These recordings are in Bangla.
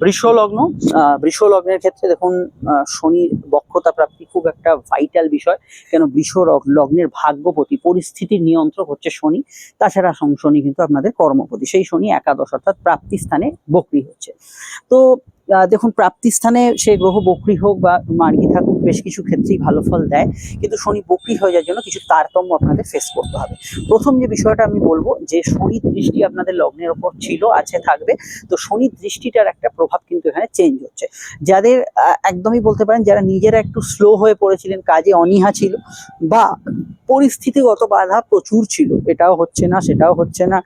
বৃষ লগ্ন, বৃষ লগ্নের ক্ষেত্রে দেখুন শনির বক্রতা প্রাপ্তি খুব একটা ভাইটাল বিষয়। কেন লগ্নের ভাগ্যপতি, পরিস্থিতির নিয়ন্ত্রক হচ্ছে শনি। তাছাড়া শনি কিন্তু আপনাদের কর্মপতি, সেই শনি একাদশ অর্থাৎ প্রাপ্তি স্থানে বক্রী হচ্ছে। তো দেখুন প্রাপ্তি স্থানে সে গ্রহ বক্রী হোক বা মার্গী থাকুক, বেশ কিছু ক্ষেত্রেই ভালো ফল দেয়, কিন্তু শনি বক্রী হয়ে যাওয়ার জন্য কিছু তারতম্য আপনাদের ফেস করতে হবে। প্রথম যে বিষয়টা আমি বলবো, যে শনির দৃষ্টি আপনাদের লগ্নের ওপর ছিল, আছে, থাকবে। তো শনির দৃষ্টিটার একটা প্রভাব কিন্তু এখানে চেঞ্জ হচ্ছে। যাদের একদমই বলতে পারেন যারা নিজেরা একটু স্লো হয়ে পড়েছিলেন, কাজে অনীহা ছিল বা পরিস্থিতিগত বাধা প্রচুর ছিল, এটাও হচ্ছে না সেটাও হচ্ছে না,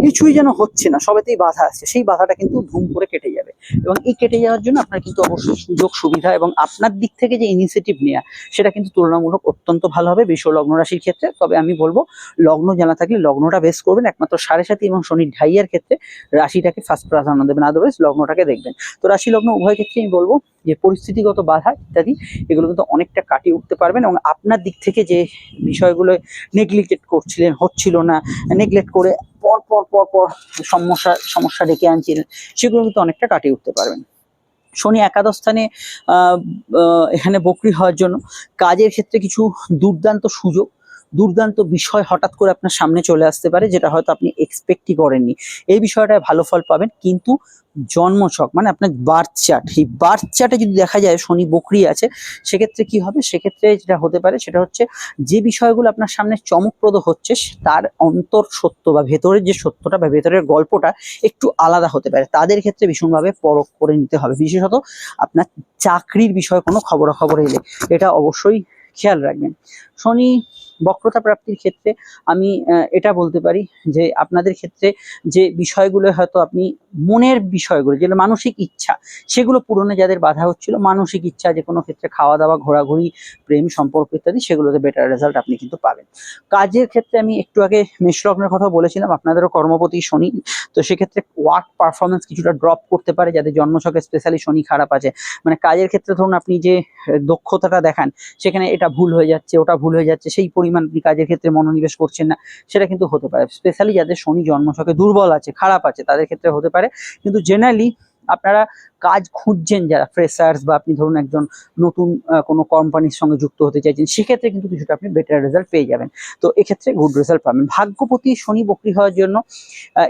কিছুই যেন হচ্ছে না, সবেতেই বাধা আসছে, সেই বাধাটা কিন্তু ধুম করে কেটে যাবে। এবং এই কেটে যাওয়ার জন্য আপনার কিন্তু অবশ্যই সুযোগ সুবিধা এবং আপনার দিক থেকে যে ইনিশিয়েটিভ নেওয়া, সেটা কিন্তু তুলনামূলক অত্যন্ত ভালো হবে বৃষ লগ্ন রাশির ক্ষেত্রে। তবে আমি বলবো লগ্ন জানা থাকলে লগ্নটা বেস করবেন, একমাত্র 7.5 এবং শনির ঢাইয়ের ক্ষেত্রে রাশিটাকে ফার্স্ট প্রাধান্য দেবেন, আদারওয়াইজ লগ্নটাকে দেখবেন। তো রাশি লগ্ন উভয় ক্ষেত্রে আমি বলবো যে পরিস্থিতিগত বাধা ইত্যাদি এগুলো কিন্তু অনেকটা কাটিয়ে উঠতে পারবেন, এবং আপনার দিক থেকে যে বিষয়গুলো নেগলিজেক্ট করছিলেন, হচ্ছিল না, নেগলেক্ট করে পর পর পর পর সমস্যা ডেকে আনছিলেন, সেগুলো কিন্তু অনেকটা কাটিয়ে উঠতে পারবেন। শনি একাদশ স্থানে এখানে বক্রী হওয়ার জন্য কাজের ক্ষেত্রে কিছু দুর্দান্ত সুযোগ, দুর্দান্ত বিষয় হঠাৎ করে আপনার সামনে চলে আসতে পারে, যেটা হয়তো আপনি এক্সপেক্টই করেননি। এই বিষয়টায় ভালো ফল পাবেন, কিন্তু জন্মছক মানে আপনার বার্থ চার্ট, এই বার্থ চার্টে যদি দেখা যায় শনি বক্রী আছে, সেক্ষেত্রে কি হবে, সেক্ষেত্রে যেটা হতে পারে সেটা হচ্ছে যে বিষয়গুলো আপনার সামনে চমকপ্রদ হচ্ছে, তার অন্তর সত্য বা ভেতরের যে সত্যটা বা ভেতরের গল্পটা একটু আলাদা হতে পারে। তাদের ক্ষেত্রে ভীষণভাবে পরখ করে নিতে হবে, বিশেষত আপনার চাকরির বিষয়ে কোনো খবরাখবর এলে এটা অবশ্যই খেয়াল রাখবেন। শনি বক্রতা প্রাপ্তির ক্ষেত্রে আমি এটা বলতে পারি যে আপনাদের ক্ষেত্রে যে বিষয়গুলো হয়তো আপনি মনের বিষয়গুলো, যেগুলো মানসিক ইচ্ছা, সেগুলো পূরণে যাদের বাধা হচ্ছিল, মানসিক ইচ্ছা যে কোনো ক্ষেত্রে খাওয়া দাওয়া, ঘোরাঘুরি, প্রেম সম্পর্ক ইত্যাদি, সেগুলোতে বেটার রেজাল্ট আপনি কিন্তু পাবেন। কাজের ক্ষেত্রে আমি একটু আগে মেষ লগ্নের কথা বলেছিলাম, আপনাদেরও কর্মপতি শনি, তো সেক্ষেত্রে ওয়ার্ক পারফরমেন্স কিছুটা ড্রপ করতে পারে যাদের জন্মছকে স্পেশালি শনি খারাপ আছে। মানে কাজের ক্ষেত্রে ধরুন আপনি যে দক্ষতাটা দেখান, সেখানে এটা ভুল হয়ে যাচ্ছে, ওটা ভুল হয়ে যাচ্ছে, সেই পরিমাণ আপনি কাজের ক্ষেত্রে মনোনিবেশ করছেন না, সেটা কিন্তু হতে পারে। স্পেশালি যাদের শনি জন্মছকে দুর্বল আছে, খারাপ আছে, তাদের ক্ষেত্রে হতে পারে। কিন্তু জেনারেলি আপনারা কাজ খুঁজছেন যারা ফ্রেশার্স, বা আপনি ধরুন একজন নতুন কোনো কোম্পানির সঙ্গে যুক্ত হতে চাইছেন, সেক্ষেত্রে কিন্তু কিছুটা আপনি বেটার রেজাল্ট পেয়ে যাবেন। তো এক্ষেত্রে গুড রেজাল্ট পাবেন। ভাগ্যপতি শনি বক্রী হওয়ার জন্য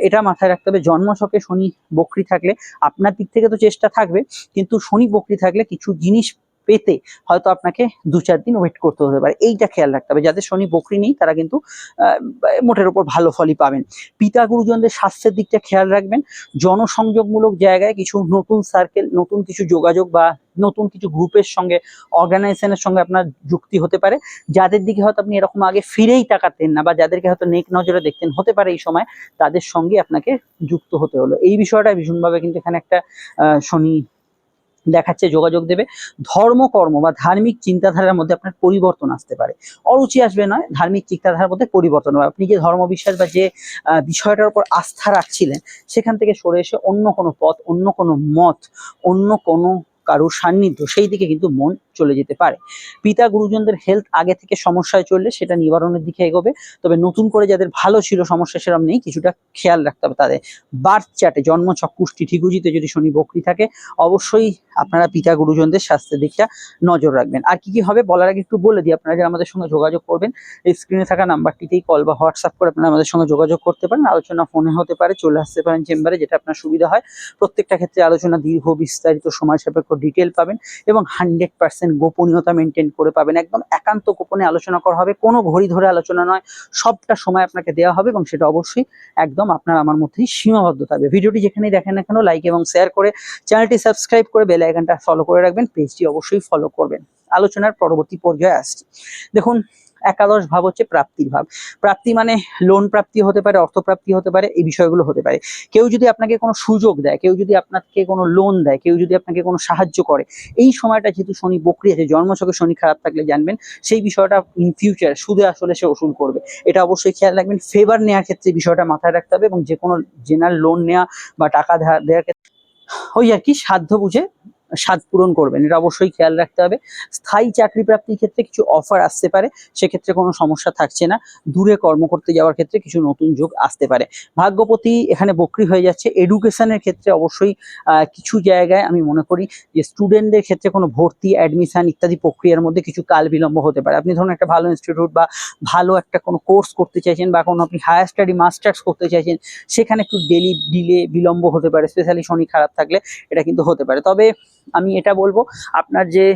এটা মাথায় রাখতে হবে, জন্মছকে শনি বক্রী থাকলে আপনার দিক থেকে তো চেষ্টা থাকবে, কিন্তু শনি বক্রী থাকলে কিছু জিনিস পেতে হয়তো আপনাকে 2-4 দিন ওয়েট করতে হতে পারে, এইটা খেয়াল রাখতে হবে। যাদের শনি বক্রী নেই তারা কিন্তু মোটের উপর ভালো ফলই পাবেন। পিতা গুরুজনদের স্বাস্থ্যের দিকটা খেয়াল রাখবেন। জনসংযোগমূলক জায়গায় কিছু নতুন সার্কেল, নতুন কিছু যোগাযোগ বা নতুন কিছু গ্রুপের সঙ্গে, অর্গানাইজেশনের সঙ্গে আপনার যুক্তি হতে পারে। যাদের দিকে হয়তো আপনি এরকম আগে ফিরেই তাকাতেন না, বা যাদেরকে হয়তো নেক নজরে দেখতেন, হতে পারে এই সময় তাদের সঙ্গে আপনাকে যুক্ত হতে হলো। এই বিষয়টা ভীষণভাবে কিন্তু এখানে একটা শনি দেখাচ্ছে, যোগাযোগ দেবে। ধর্মকর্ম বা ধার্মিক চিন্তাধারার মধ্যে আপনার পরিবর্তন আসতে পারে, অরুচি আসবে নয়, ধার্মিক চিন্তাধারার মধ্যে পরিবর্তন হবে। আপনি যে ধর্মবিশ্বাস বা যে বিষয়টার উপর আস্থা রাখছিলেন, সেখান থেকে সরে এসে অন্য কোনো পথ, অন্য কোনো মত, অন্য কোনো কারোর সান্নিধ্য, সেই দিকে কিন্তু মন চলে যেতে পারে। পিতা গুরুজনদের হেলথ আগে থেকে সমস্যায় চললে সেটা নিবারণের দিকে এগোবে। তবে নতুন করে যাদের ভালো ছিল, সমস্যা সেরকম নেই, কিছুটা খেয়াল রাখতে হবে তাদের। বার্থ চার্টে জন্মছক কুষ্টি ঠিকুজিতে যদি শনি বক্রী থাকে, অবশ্যই আপনারা পিতা গুরুজনদের স্বাস্থ্যের দিকটা নজর রাখবেন। আর কি কি হবে বলার আগে একটু বলে দিই, আপনারা যারা আমাদের সঙ্গে যোগাযোগ করবেন, এই স্ক্রিনে থাকা নাম্বারটিতেই কল বা হোয়াটসঅ্যাপ করে আপনারা আমাদের সঙ্গে যোগাযোগ করতে পারেন। আলোচনা ফোনে হতে পারে, চলে আসতে পারেন চেম্বারে, যেটা আপনার সুবিধা হয়। প্রত্যেকটা ক্ষেত্রে আলোচনা দীর্ঘ, বিস্তারিত, সময় সাপেক্ষ ডিটেল পাবেন, এবং 100% গোপনীয়তা মেনটেন করে পাবেন। একদম একান্ত গোপনে আলোচনা করা হবে, কোনো ঘড়ি ধরে আলোচনা নয়, সবটা সময় আপনাকে দেওয়া হবে, এবং সেটা অবশ্যই একদম আপনার আমার মধ্যেই সীমাবদ্ধ থাকবে। ভিডিওটি যেখানেই দেখেন না কেন, লাইক এবং শেয়ার করে, চ্যানেলটি সাবস্ক্রাইব করে বেল আইকনটা ফলো করে রাখবেন, পেজটি অবশ্যই ফলো করবেন। আলোচনার পরবর্তী পর্যায়ে আসছি। দেখুন, একাদশ ভাব হচ্ছে প্রাপ্তির ভাব। প্রাপ্তি মানে লোন প্রাপ্তি হতে পারে, অর্থপ্রাপ্তি হতে পারে, এই বিষয়গুলো হতে পারে। কেউ যদি আপনাকে কোনো সুযোগ দেয়, কেউ যদি আপনাকে কোনো লোন দেয়, কেউ যদি আপনাকে কোনো সাহায্য করে, এই সময়টা যেহেতু শনি বক্রী আছে, জন্মছকে শনি খারাপ থাকলে জানবেন সেই বিষয়টা ইন ফিউচার সুদে আসলে সে ওসুল করবে, এটা অবশ্যই খেয়াল রাখবেন। ফেভার নেওয়ার ক্ষেত্রে বিষয়টা মাথায় রাখতে হবে, এবং যে কোনো জেনারেল লোন নেওয়া বা টাকা দেওয়ার ক্ষেত্রে ওই আর কি সাধ্য বুঝে স্বাদ পূরণ করবেন, এটা অবশ্যই খেয়াল রাখতে হবে। স্থায়ী চাকরি প্রাপ্তির ক্ষেত্রে কিছু অফার আসতে পারে, সেক্ষেত্রে কোনো সমস্যা থাকছে না। দূরে কর্ম করতে যাওয়ার ক্ষেত্রে কিছু নতুন যোগ আসতে পারে। ভাগ্যপতি এখানে বক্রী হয়ে যাচ্ছে। এডুকেশনের ক্ষেত্রে অবশ্যই কিছু জায়গায় আমি মনে করি যে স্টুডেন্টদের ক্ষেত্রে কোনো ভর্তি, অ্যাডমিশন ইত্যাদি প্রক্রিয়ার মধ্যে কিছু কাল বিলম্ব হতে পারে। আপনি ধরুন একটা ভালো ইনস্টিটিউট বা ভালো একটা কোনো কোর্স করতে চাইছেন, বা কোনো আপনি হায়ার স্টাডি মাস্টার্স করতে চাইছেন, সেখানে একটু ডিলে বিলম্ব হতে পারে, স্পেশালি শনি খারাপ থাকলে এটা কিন্তু হতে পারে। তবে আমি এটা বলবো, আপনার যে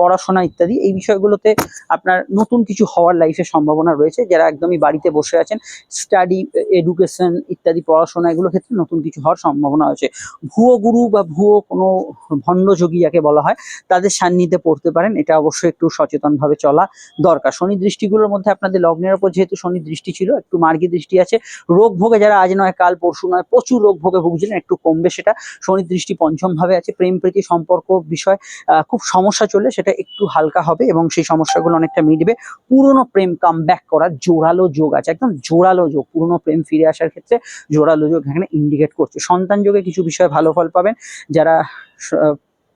পড়াশোনা ইত্যাদি এই বিষয়গুলোতে আপনার নতুন কিছু হওয়ার লাইফের সম্ভাবনা রয়েছে। যারা একদমই বাড়িতে বসে আছেন, স্টাডি, এডুকেশন ইত্যাদি পড়াশোনা এগুলোর ক্ষেত্রে নতুন কিছু হওয়ার সম্ভাবনা আছে। ভুয়ো গুরু বা ভুয়ো কোনো ভণ্ডযোগী যাকে বলা হয়, তাদের সান্নিধ্যে পড়তে পারেন, এটা অবশ্যই একটু সচেতনভাবে চলা দরকার। শনি দৃষ্টিগুলোর মধ্যে আপনাদের লগ্নের ওপর যেহেতু শনি দৃষ্টি ছিল, একটু মার্গী দৃষ্টি আছে। রোগ ভোগে যারা আজ নয় কাল পরশু নয় প্রচুর রোগ ভোগে ভুগছিলেন, একটু কমবে সেটা। শনি দৃষ্টি পঞ্চম ভাবে আছে। প্রেম প্রীতি সম্পর্ক বিষয় খুব সমস্যা চললে সেটা একটু হালকা হবে এবং সেই সমস্যাগুলো অনেকটা মিটবে। পুরনো প্রেম কাম ব্যাক করার জোরালো যোগ আছে, একদম জোরালো যোগ। পুরনো প্রেম ফিরে আসার ক্ষেত্রে জোরালো যোগ এখানে ইন্ডিকেট করছে। সন্তান যোগে কিছু বিষয়ে ভালো ফল পাবেন। যারা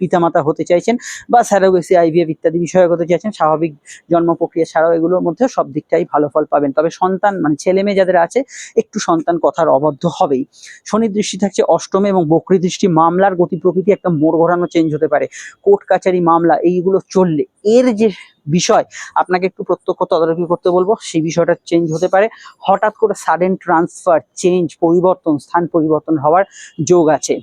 পিতামাতা হতে চাইছেন বা স্যারোগেসি, আইভিএফ ইত্যাদি বিষয়ে হতে চাইছেন, স্বাভাবিক জন্ম প্রক্রিয়া ছাড়াও এগুলোর মধ্যে সব দিকটাই ভালো ফল পাবেন। তবে সন্তান মানে ছেলে মেয়ে যাদের আছে, একটু সন্তান কথার অবদ্ধ হবেই। শনির দৃষ্টি থাকছে অষ্টমে এবং বক্রী দৃষ্টি। মামলার গতি প্রকৃতি একটা মোড় ঘোরানো চেঞ্জ হতে পারে। কোর্ট কাচারি মামলা এইগুলো চললে এর যে বিষয় আপনাকে একটু প্রত্যক্ষ তদারকি করতে বলবো, সেই বিষয়টা চেঞ্জ হতে পারে। হঠাৎ করে সাডেন ট্রান্সফার, চেঞ্জ, পরিবর্তন, স্থান পরিবর্তন হওয়ার যোগ আছে।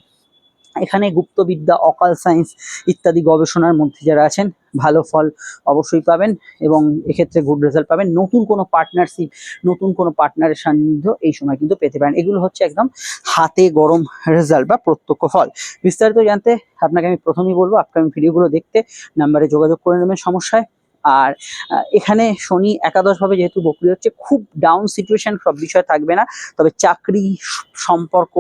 এখানে গুপ্তবিদ্যা, অকাল সায়েন্স ইত্যাদি গবেষণার মধ্যে যারা আছেন, ভালো ফল অবশ্যই পাবেন এবং এক্ষেত্রে গুড রেজাল্ট পাবেন। নতুন কোনো পার্টনারশিপ, নতুন কোনো পার্টনারের সান্নিধ্য এই সময় কিন্তু পেতে পারেন। এগুলো হচ্ছে একদম হাতে গরম রেজাল্ট বা প্রত্যক্ষ ফল। বিস্তারিত জানতে আপনাকে আমি প্রথমেই বলবো আপকামিং ভিডিওগুলো দেখতে নাম্বারে যোগাযোগ করে নেবেন সমস্যায়। আর এখানে শনি একাদশভাবে যেহেতু বক্রী হচ্ছে, খুব ডাউন সিচুয়েশন সব বিষয় থাকবে না। তবে চাকরি, সম্পর্ক,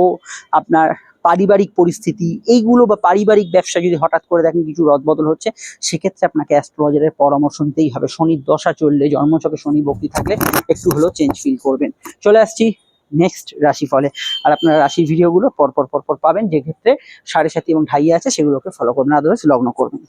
আপনার পারিবারিক পরিস্থিতি এইগুলো বা পারিবারিক ব্যবসা যদি হঠাৎ করে দেখেন কিছু রদবদল হচ্ছে, সেক্ষেত্রে আপনাকে অ্যাস্ট্রোলজারের পরামর্শ নিতেই হবে। শনির দশা চললে, জন্মছকে শনি বক্রী থাকলে একটু হলেও চেঞ্জ ফিল করবেন। চলে আসছি নেক্সট রাশিফলে। আর আপনারা রাশির ভিডিওগুলো পরপর পাবেন, যে ক্ষেত্রে 7.5 এবং ঢাইয়া আছে সেগুলোকে ফলো করবেন, আদারওয়াইজ লগ্ন করবেন।